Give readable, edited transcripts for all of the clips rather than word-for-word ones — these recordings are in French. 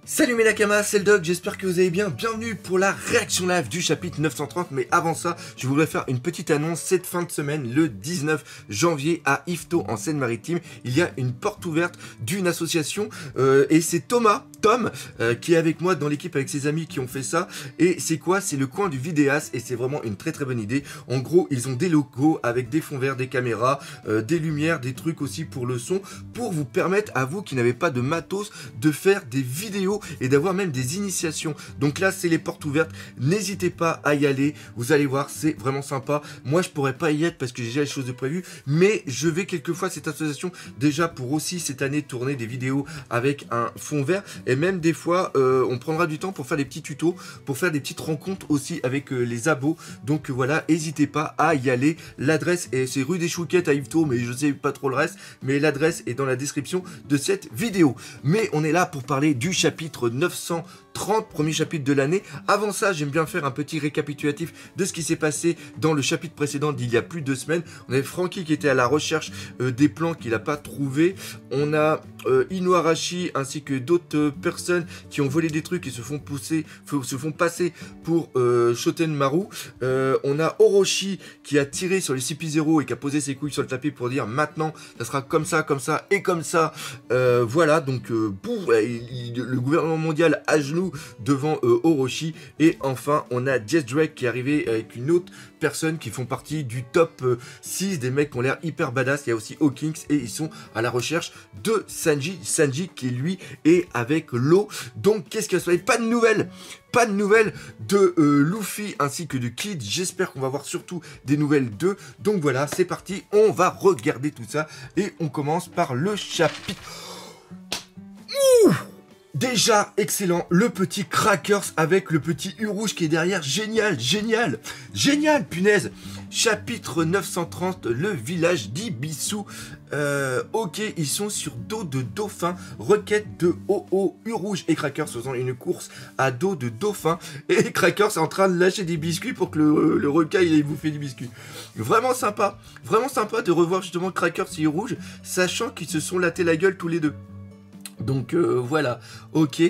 Salut mes Nakamas, c'est le Doc, j'espère que vous allez bien. Bienvenue pour la réaction live du chapitre 930. Mais avant ça, je voudrais faire une petite annonce. Cette fin de semaine, le 19 janvier, à Yvetot, en Seine-Maritime, il y a une porte ouverte d'une association. Et c'est Tom, qui est avec moi dans l'équipe avec ses amis qui ont fait ça. Et c'est quoi? C'est le coin du vidéaste. Et c'est vraiment une très bonne idée. En gros, ils ont des logos avec des fonds verts, des caméras, des lumières, des trucs aussi pour le son, pour vous permettre, à vous qui n'avez pas de matos, de faire des vidéos et d'avoir même des initiations. Donc là, c'est les portes ouvertes. N'hésitez pas à y aller. Vous allez voir, c'est vraiment sympa. Moi, je pourrais pas y être parce que j'ai déjà les choses de prévues, mais je vais quelquefois à cette association déjà pour aussi cette année tourner des vidéos avec un fond vert, et même des fois, on prendra du temps pour faire des petits tutos, pour faire des petites rencontres aussi avec les abos. Donc voilà, n'hésitez pas à y aller. L'adresse, c'est rue des Chouquettes à Yvetot, mais je sais pas trop le reste, mais l'adresse est dans la description de cette vidéo. Mais on est là pour parler du chapitre 930, premier chapitre de l'année. Avant ça, j'aime bien faire un petit récapitulatif de ce qui s'est passé dans le chapitre précédent d'il y a plus de 2 semaines. On avait Franky qui était à la recherche des plans qu'il n'a pas trouvé. On a Inuarashi ainsi que d'autres personnes qui ont volé des trucs et se font passer pour Shotenmaru. On a Orochi qui a tiré sur les CP0 et qui a posé ses couilles sur le tapis pour dire maintenant ça sera comme ça et comme ça. Voilà, donc le gouvernement mondial à genoux devant Orochi. Et enfin, on a Jess Drake qui est arrivé avec une autre personne qui font partie du top 6 des mecs qui ont l'air hyper badass. Il y a aussi Hawkins et ils sont à la recherche de Sanji qui lui est avec l'eau. Donc qu'est-ce qu'il y a? Pas de nouvelles de Luffy ainsi que de Kid. J'espère qu'on va voir surtout des nouvelles d'eux. Donc voilà, c'est parti, on va regarder tout ça et on commence par le chapitre. Ouh! Déjà excellent, le petit Crackers avec le petit U rouge qui est derrière, génial, punaise. Chapitre 930, le village d'Ibisu. Ok, ils sont sur dos de dauphin, requête de OO, U rouge et Crackers faisant une course à dos de dauphin. Et Crackers est en train de lâcher des biscuits pour que le requin il ait bouffé des biscuits. Vraiment sympa de revoir justement Crackers et U rouge, sachant qu'ils se sont latés la gueule tous les deux. Donc voilà, ok,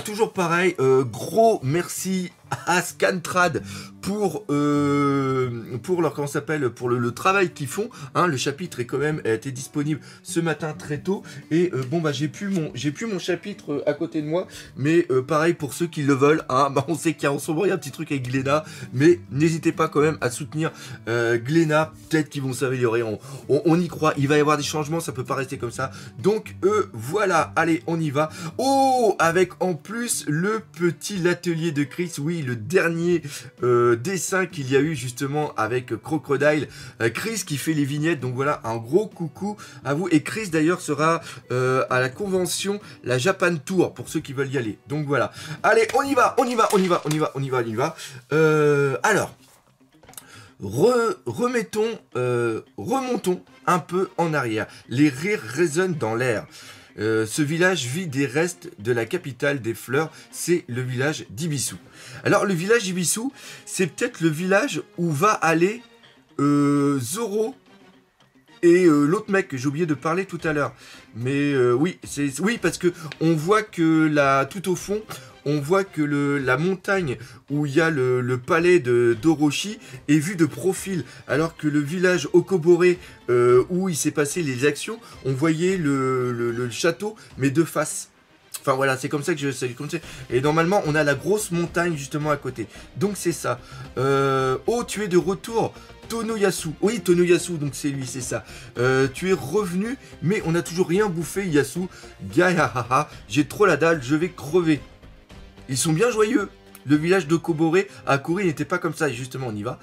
toujours pareil, gros merci à Scantrad pour leur, comment ça s'appelle, pour le travail qu'ils font, hein. Le chapitre est quand même été disponible ce matin très tôt, et bon bah j'ai plus mon chapitre à côté de moi, mais pareil pour ceux qui le veulent, hein, bah on sait qu'il y a en ce moment il y a un petit truc avec Glénat, mais n'hésitez pas quand même à soutenir Glénat, peut-être qu'ils vont s'améliorer, on y croit, il va y avoir des changements, ça peut pas rester comme ça, donc voilà, allez on y va. Oh, avec en plus le petit atelier de Chris, oui, le dernier dessin qu'il y a eu justement avec Crocodile, Chris qui fait les vignettes, donc voilà, un gros coucou à vous. Et Chris d'ailleurs sera à la convention, la Japan Tour, pour ceux qui veulent y aller, donc voilà, allez on y va. Alors remontons un peu en arrière, les rires résonnent dans l'air. Ce village vit des restes de la capitale des fleurs, c'est le village d'Ibisu. Alors le village d'Ibisu, c'est peut-être le village où va aller Zoro et l'autre mec que j'ai oublié de parler tout à l'heure. Mais oui, parce que on voit que tout au fond, on voit que la montagne où il y a le palais d'Orochi est vue de profil, alors que le village Okobore où il s'est passé les actions, on voyait le château, mais de face. Enfin voilà, c'est comme ça que je sais. Et normalement, on a la grosse montagne justement à côté. Donc c'est ça. Oh, tu es de retour, Tonoyasu. Oui, Tonoyasu, donc c'est lui, c'est ça. Tu es revenu, mais on n'a toujours rien bouffé, Yasu. Gahahaha, j'ai trop la dalle, je vais crever. Ils sont bien joyeux. Le village de Kobore à Kuri n'était pas comme ça, et justement on y va.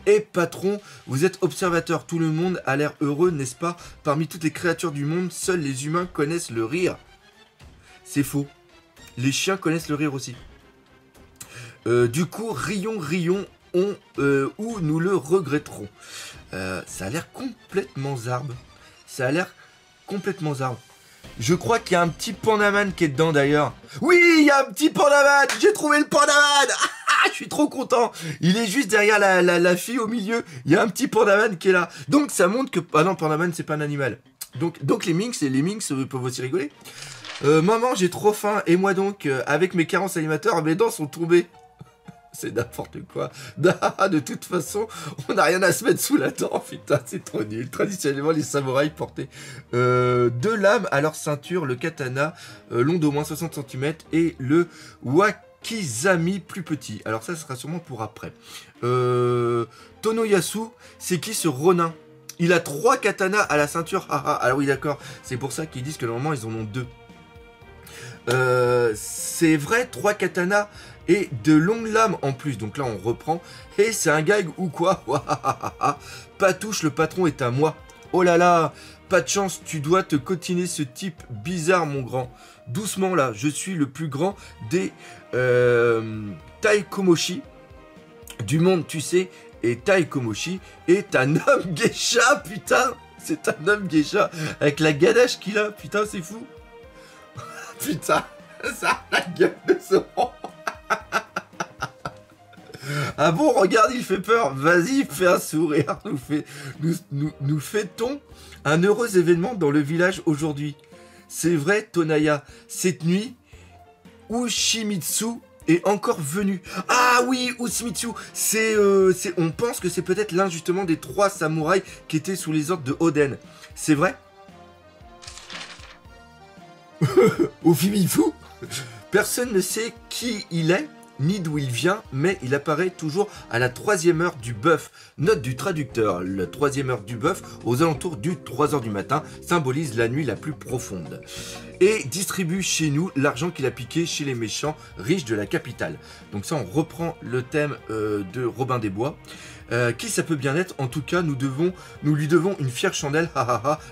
Et patron, vous êtes observateur, tout le monde a l'air heureux, n'est-ce pas? Parmi toutes les créatures du monde, seuls les humains connaissent le rire. C'est faux. Les chiens connaissent le rire aussi. Du coup, rions, ou nous le regretterons. Ça a l'air complètement zarbe. Je crois qu'il y a un petit pandaman qui est dedans d'ailleurs. Oui, il y a un petit pandaman. J'ai trouvé le pandaman. Je suis trop content. Il est juste derrière la fille au milieu. Il y a un petit pandaman qui est là. Donc ça montre que... Ah non, pandaman c'est pas un animal. Donc les minx peuvent aussi rigoler. Maman, j'ai trop faim, et moi donc, avec mes carences alimentaires, mes dents sont tombées. C'est n'importe quoi. De toute façon, on n'a rien à se mettre sous la dent. Putain, c'est trop nul. Traditionnellement, les samouraïs portaient 2 lames à leur ceinture, le katana, long d'au moins 60 cm, et le wakizami plus petit. Alors ça sera sûrement pour après. Tonoyasu, c'est qui ce Ronin? Il a 3 katanas à la ceinture. Alors oui, d'accord. C'est pour ça qu'ils disent que normalement, ils en ont 2. C'est vrai, 3 katanas et de longues lames en plus. Donc là, on reprend. Et c'est un gag ou quoi? Patouche, le patron est à moi. Oh là là, pas de chance, tu dois te cotiner ce type bizarre, mon grand. Doucement là, je suis le plus grand des Taikomoshi du monde, tu sais. Et Taikomoshi est un homme geisha, putain. C'est un homme geisha avec la ganache qu'il a, putain, c'est fou. Putain, ça a la gueule de ce rond. Ah bon, regarde, il fait peur. Vas-y, fais un sourire. Nous fêtons un heureux événement dans le village aujourd'hui. C'est vrai, Tonaya, cette nuit, Ushimitsu est encore venu. Ah oui, Ushimitsu, on pense que c'est peut-être l'un justement des 3 samouraïs qui étaient sous les ordres de Oden. C'est vrai? Ushimitsu, personne ne sait qui il est, ni d'où il vient, mais il apparaît toujours à la 3e heure du bœuf. Note du traducteur, la 3e heure du bœuf, aux alentours du 3 heures du matin, symbolise la nuit la plus profonde. Et distribue chez nous l'argent qu'il a piqué chez les méchants riches de la capitale. Donc ça, on reprend le thème de Robin des Bois. Qui ça peut bien être? En tout cas, nous lui devons une fière chandelle.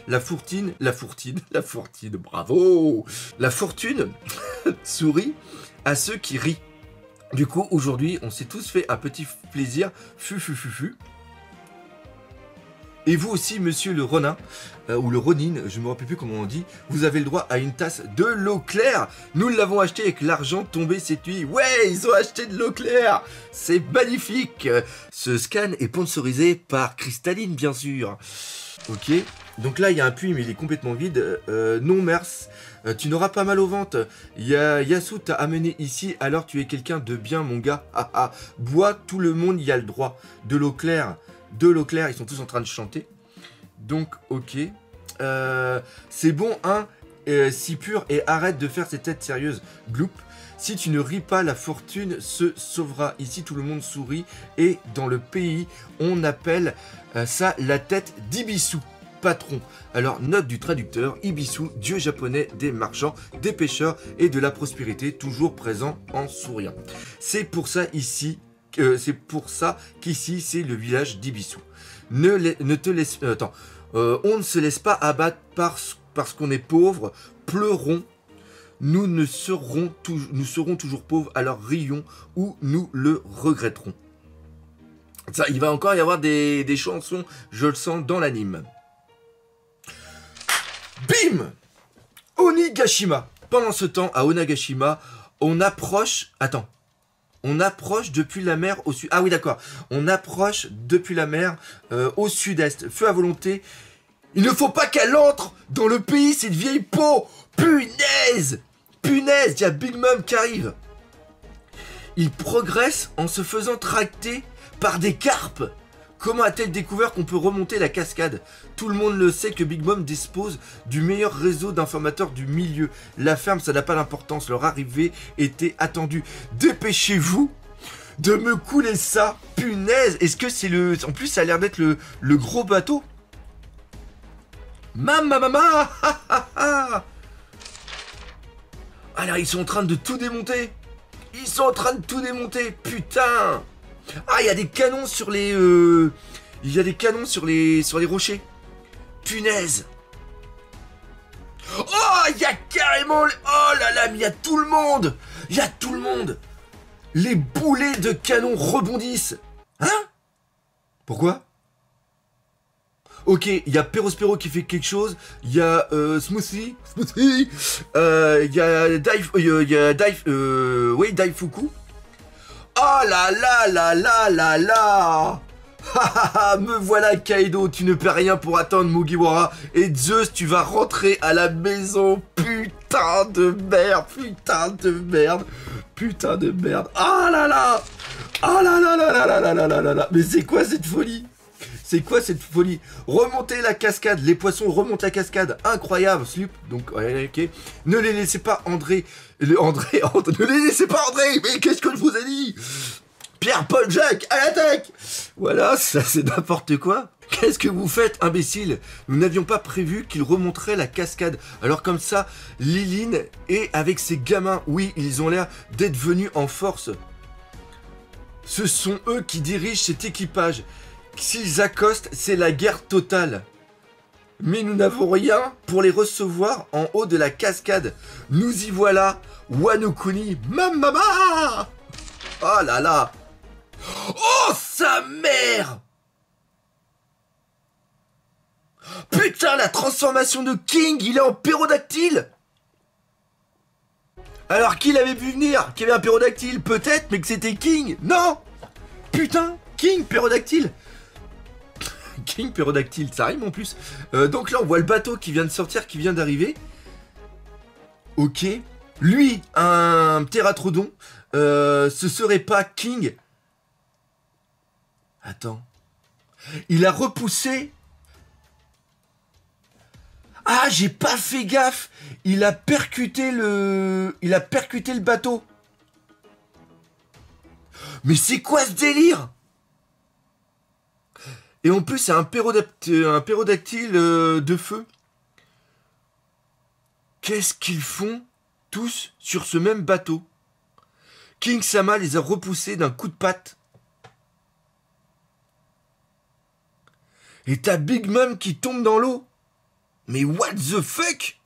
La fortune, bravo. La fortune sourit à ceux qui rient. Du coup, aujourd'hui, on s'est tous fait un petit plaisir. Fu. Et vous aussi, monsieur le Ronin, ou le Ronin, je ne me rappelle plus comment on dit, vous avez le droit à une tasse de l'eau claire. Nous l'avons acheté avec l'argent tombé cette nuit. Ouais, ils ont acheté de l'eau claire. C'est magnifique. Ce scan est sponsorisé par Cristalline, bien sûr. Ok, donc là, il y a un puits, mais il est complètement vide. Non, merci. Tu n'auras pas mal au ventre. Yasu t'a amené ici, alors tu es quelqu'un de bien, mon gars. Bois, tout le monde y a le droit. De l'eau claire, ils sont tous en train de chanter. Donc, ok. C'est bon, hein, si pur, et arrête de faire ces têtes sérieuses. Gloop. Si tu ne ris pas, la fortune se sauvera. Ici, tout le monde sourit, et dans le pays, on appelle ça la tête d'Ibisu. Patron. Alors, note du traducteur, Ibisu, dieu japonais des marchands, des pêcheurs et de la prospérité, toujours présent en souriant. C'est pour ça qu'ici, c'est le village d'Ibisu. Ne te laisse... on ne se laisse pas abattre parce qu'on est pauvre. Pleurons. Nous serons toujours pauvres, alors rions ou nous le regretterons. Ça, il va encore y avoir des chansons, je le sens, dans l'anime. Bim! Onigashima. Pendant ce temps, à Onagashima, on approche depuis la mer au sud. Ah oui, d'accord. On approche depuis la mer au sud-est. Feu à volonté. Il ne faut pas qu'elle entre dans le pays, cette vieille peau. Punaise! Punaise! Il y a Big Mom qui arrive. Il progresse en se faisant tracter par des carpes. Comment a-t-elle découvert qu'on peut remonter la cascade? Tout le monde le sait que Big Mom dispose du meilleur réseau d'informateurs du milieu. La ferme, ça n'a pas d'importance. Leur arrivée était attendue. Dépêchez-vous de me couler ça. Punaise! Est-ce que c'est le... En plus, ça a l'air d'être le gros bateau. Mama! Alors, ils sont en train de tout démonter. Putain! Ah, il y a des canons sur les... sur les rochers. Punaise! Oh, il y a carrément... Oh là là, mais il y a tout le monde! Les boulets de canon rebondissent. Hein? Pourquoi? Ok, il y a Perospero qui fait quelque chose. Il y a Smoothie. Il y a Daifuku. Oh là là là là là là! Me voilà Kaido, tu ne peux rien pour attendre Mugiwara. Et Zeus, tu vas rentrer à la maison. Putain de merde, putain de merde, putain de merde. Ah là là. Ah là là là là là là là là là là. Mais c'est quoi cette folie? C'est quoi cette folie? Remonter la cascade, les poissons remontent la cascade, incroyable, Slup. Donc, ouais, ok. Ne les laissez pas André. Ne les laissez pas André. Mais qu'est-ce que je vous ai dit? Pierre, Paul, Jacques, à l'attaque! Voilà, ça c'est n'importe quoi. Qu'est-ce que vous faites, imbécile? Nous n'avions pas prévu qu'il remonterait la cascade. Alors comme ça, Liline et avec ses gamins, oui, ils ont l'air d'être venus en force. Ce sont eux qui dirigent cet équipage. S'ils accostent, c'est la guerre totale. Mais nous n'avons rien pour les recevoir en haut de la cascade. Nous y voilà, Wano Kuni, mamama! Oh là là! Oh, sa mère! Putain, la transformation de King, il est en pérodactyle! Alors, qui l'avait vu venir? Qu'il y avait un pérodactyle? Peut-être, mais que c'était King? Non! Putain, King, pérodactyle! King, pérodactyle, ça rime en plus. Donc là, on voit le bateau qui vient de sortir, qui vient d'arriver. Ok. Lui, un Pteratrodon. Ce serait pas King... Attends. Il a repoussé... Ah, j'ai pas fait gaffe. Il a percuté le bateau. Mais c'est quoi ce délire? Et en plus, c'est un pérodactyle de feu. Qu'est-ce qu'ils font tous sur ce même bateau? King Sama les a repoussés d'un coup de patte. Et t'as Big Mom qui tombe dans l'eau. Mais what the fuck?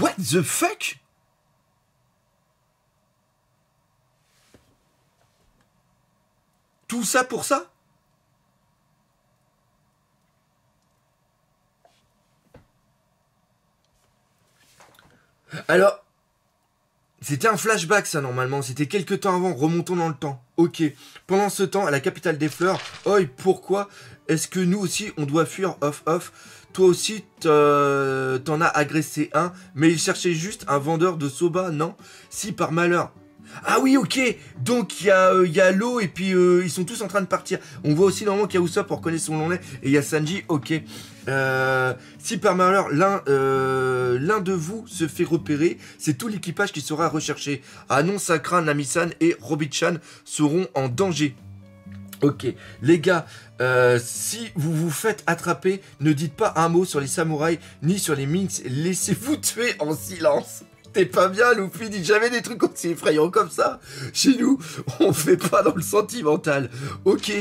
What the fuck? Tout ça pour ça? Alors... C'était un flashback, ça, normalement. C'était quelques temps avant. Remontons dans le temps. Ok. Pendant ce temps, à la capitale des fleurs. Oi, pourquoi est-ce que nous aussi, on doit fuir off? Toi aussi, t'en as agressé un. Mais il cherchait juste un vendeur de soba, non? Si, par malheur. Ah oui, ok. Donc, il y a l'eau et puis ils sont tous en train de partir. On voit aussi normalement qu'il y a Usopp pour connaître son nom. Et il y a Sanji, ok. Si par malheur l'un de vous se fait repérer, c'est tout l'équipage qui sera recherché. Ah non, ça craint, Nami-san et Robi-chan seront en danger. Ok, les gars, si vous vous faites attraper, ne dites pas un mot sur les samouraïs ni sur les minks. Laissez-vous tuer en silence. T'es pas bien, Luffy, dis jamais des trucs aussi effrayants comme ça. Chez nous, on fait pas dans le sentimental. Ok.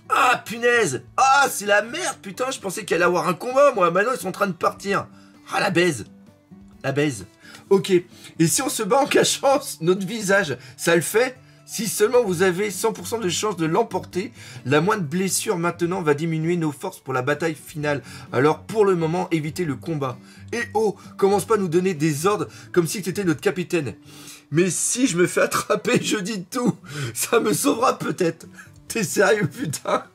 Ah, punaise! Ah, c'est la merde, putain, je pensais qu'il allait avoir un combat, moi. Maintenant, ils sont en train de partir. Ah, la baise. La baise. Ok. Et si on se bat en cachant notre visage, ça le fait? Si seulement vous avez 100% de chance de l'emporter, la moindre blessure maintenant va diminuer nos forces pour la bataille finale. Alors, pour le moment, évitez le combat. Et oh, commence pas à nous donner des ordres comme si tu étais notre capitaine. Mais si je me fais attraper, je dis tout. Ça me sauvera peut-être. T'es sérieux, putain?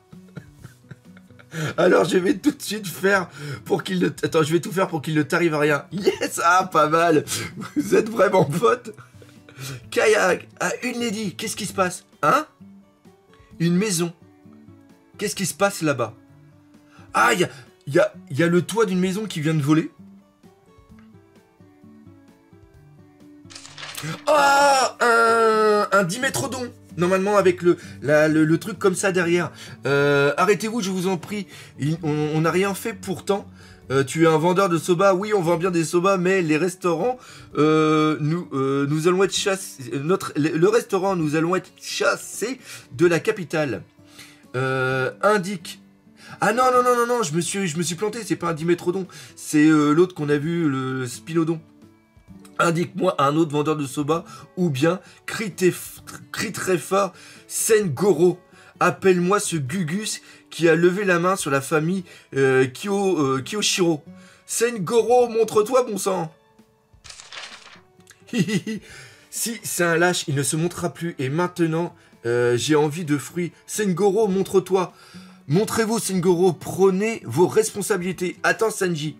Alors je vais tout de suite faire pour qu'il ne... Attends, je vais tout faire pour qu'il ne t'arrive à rien. Yes! Ah, pas mal. Vous êtes vraiment potes. Kayak, ah, une lady, qu'est-ce qui se passe? Hein? Une maison. Qu'est-ce qui se passe là-bas? Ah, il y a le toit d'une maison qui vient de voler. Ah, un dimétrodon. Normalement avec le truc comme ça derrière. Arrêtez-vous, je vous en prie. On n'a rien fait pourtant. Tu es un vendeur de soba. Oui, on vend bien des soba, mais les restaurants, nous allons être chassés. Le restaurant, nous allons être chassés de la capitale. Indique. Ah non, je me suis planté. C'est pas un dimétrodon. C'est l'autre qu'on a vu, le spinodon. Indique-moi un autre vendeur de soba, ou bien crie très fort, Sengoro. Appelle-moi ce Gugus qui a levé la main sur la famille Kiyoshiro. Sengoro, montre-toi, bon sang. Si c'est un lâche, il ne se montrera plus. Et maintenant, j'ai envie de fruits. Sengoro, montre-toi. Montrez-vous, Sengoro. Prenez vos responsabilités. Attends, Sanji.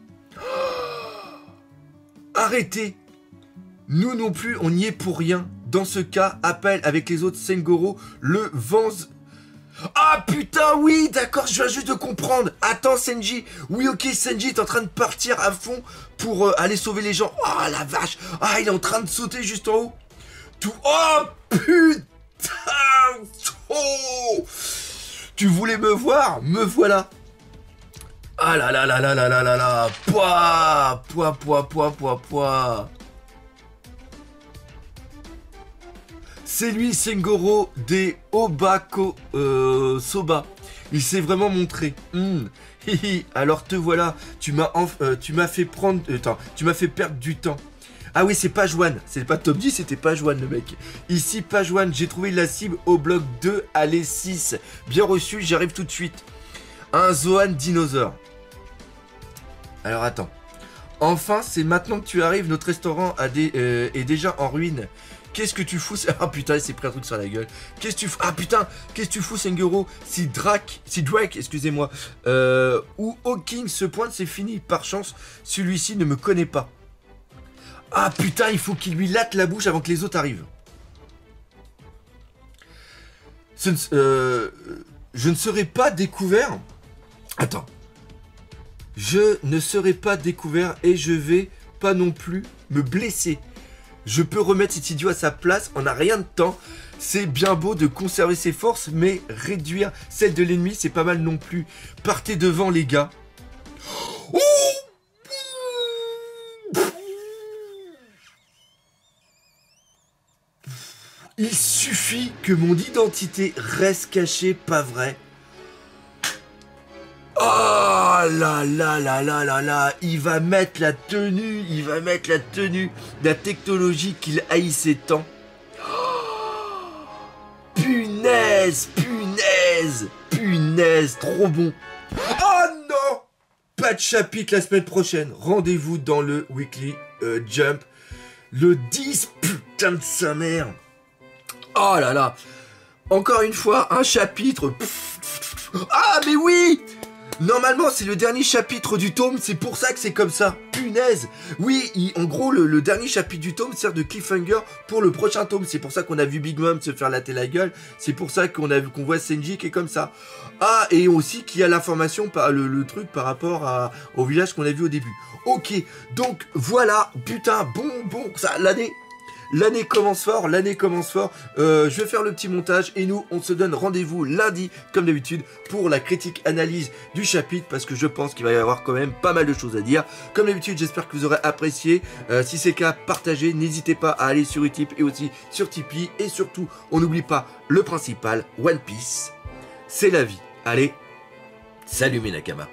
Arrêtez. Nous non plus, on n'y est pour rien. Dans ce cas, appelle avec les autres Sengoro, le vent... Ah putain, oui, d'accord, je viens juste de comprendre. Attends, Sanji. Oui, ok, Sanji est en train de partir à fond pour aller sauver les gens. Oh, la vache. Ah, il est en train de sauter juste en haut. Tout... Oh, putain. Oh. Tu voulais me voir? Me voilà. Ah là là là là là là là là. Pouah. C'est lui, Sengoro des Obako Soba. Il s'est vraiment montré. Alors te voilà. Tu m'as fait prendre... tu m'as fait perdre du temps. Ah oui, c'est Page One. C'est pas top 10, c'était Page One, le mec. Ici, Page One. J'ai trouvé la cible au bloc 2, allez 6. Bien reçu, j'arrive tout de suite. Un Zoan dinosaure. Alors attends. Enfin, c'est maintenant que tu arrives. Notre restaurant est déjà en ruine. Qu'est-ce que tu fous? Ah putain, il s'est pris un truc sur la gueule. Qu'est-ce que tu fous? Ah putain, qu'est-ce que tu fous, Sengoro? Si Drake, excusez-moi, ou Hawking se pointe, c'est fini. Par chance, celui-ci ne me connaît pas. Ah putain, il faut qu'il lui latte la bouche avant que les autres arrivent. Je ne serai pas découvert. Attends. Je ne serai pas découvert et je vais pas non plus me blesser. Je peux remettre cet idiot à sa place en un rien de temps. C'est bien beau de conserver ses forces, mais réduire celles de l'ennemi, c'est pas mal non plus. Partez devant, les gars. Il suffit que mon identité reste cachée, pas vrai? Oh là là là là là là, il va mettre la tenue, la technologie qu'il haïssait tant. Oh, punaise, trop bon. Oh non, pas de chapitre la semaine prochaine. Rendez-vous dans le Weekly Jump, le 10, putain de sa mère. Oh là là, encore une fois, un chapitre. Ah mais oui. Normalement, c'est le dernier chapitre du tome, c'est pour ça que c'est comme ça. Punaise. Oui, en gros, le dernier chapitre du tome sert de cliffhanger pour le prochain tome. C'est pour ça qu'on a vu Big Mom se faire latter la gueule. C'est pour ça qu'on voit Sanji qui est comme ça. Ah, et aussi qu'il y a l'information, le truc par rapport au village qu'on a vu au début. Ok, donc voilà, putain, bon, ça, L'année commence fort, je vais faire le petit montage et nous, on se donne rendez-vous lundi, comme d'habitude, pour la critique analyse du chapitre, parce que je pense qu'il va y avoir quand même pas mal de choses à dire. Comme d'habitude, j'espère que vous aurez apprécié. Si c'est le cas, partagez, n'hésitez pas à aller sur Utip et aussi sur Tipeee. Et surtout, on n'oublie pas le principal, One Piece, c'est la vie. Allez, salut mes Nakama.